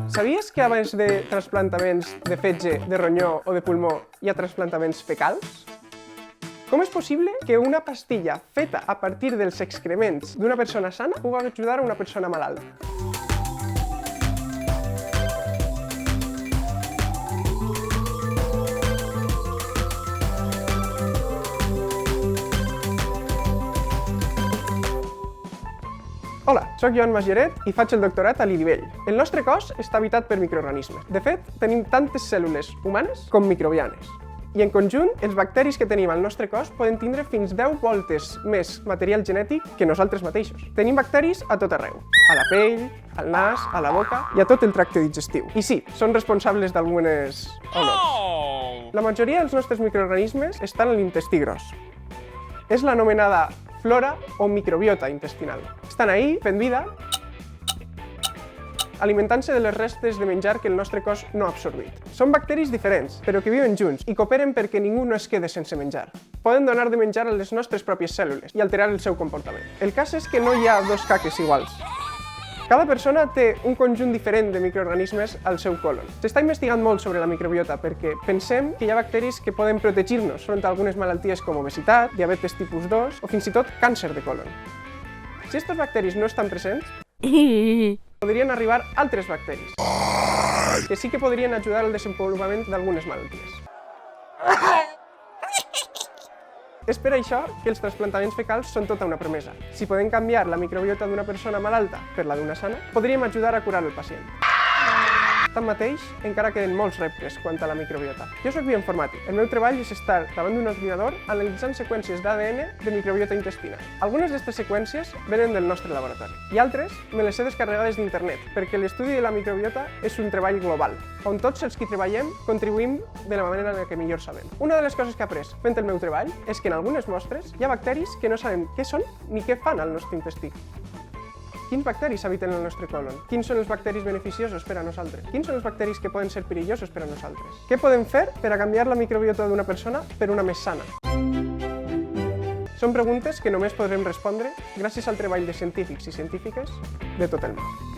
Sabies que abans de trasplantaments de fetge, de ronyó o de pulmó hi ha trasplantaments fecals? Com és possible que una pastilla feta a partir dels excrements d'una persona sana pugui ajudar a una persona malalta? Hola, soc Joan Maslleret i faig el doctorat a l'IDIVELL. El nostre cos està habitat per microorganismes. De fet, tenim tantes cèl·lules humanes com microbianes. I en conjunt, els bacteris que tenim al nostre cos poden tindre fins 10 voltes més material genètic que nosaltres mateixos. Tenim bacteris a tot arreu, a la pell, al nas, a la boca i a tot el tracte digestiu. I sí, són responsables d'algunes olors. La majoria dels nostres microorganismes estan a l'intestí gros. És l'anomenada flora o microbiota intestinal. Estan ahí, fent vida, alimentant-se de les restes de menjar que el nostre cos no ha absorbit. Són bacteris diferents, però que viuen junts i cooperen perquè ningú no es quede sense menjar. Poden donar de menjar a les nostres pròpies cèl·lules i alterar el seu comportament. El cas és que no hi ha dos caques iguals. Cada persona té un conjunt diferent de microorganismes al seu colon. S'està investigant molt sobre la microbiota perquè pensem que hi ha bacteris que poden protegir-nos front a algunes malalties com obesitat, diabetes tipus 2 o fins i tot càncer de colon. Si aquests bacteris no estan presents, podrien arribar altres bacteris, que sí que podrien ajudar al desenvolupament d'algunes malalties. És per això que els trasplantaments fecals són tota una promesa. Si podem canviar la microbiota d'una persona malalta per la d'una sana, podríem ajudar a curar el pacient. Tanmateix, encara queden molts reptes quant a la microbiota. Jo soc bioinformàtic. El meu treball és estar davant d'un ordinador analitzant seqüències d'ADN de microbiota intestina. Algunes d'aquestes seqüències venen del nostre laboratori i altres me les he descarregades d'internet, perquè l'estudi de la microbiota és un treball global, on tots els que treballem contribuïm de la manera en la que millor sabem. Una de les coses que he après fent el meu treball és que en algunes mostres hi ha bacteris que no sabem què són ni què fan al nostre intestí. Quins bacteris habiten en el nostre colon? Quins són els bacteris beneficiosos per a nosaltres? Quins són els bacteris que poden ser perillosos per a nosaltres? Què podem fer per a canviar la microbiota d'una persona per una més sana? Són preguntes que només podrem respondre gràcies al treball de científics i científiques de tot el món.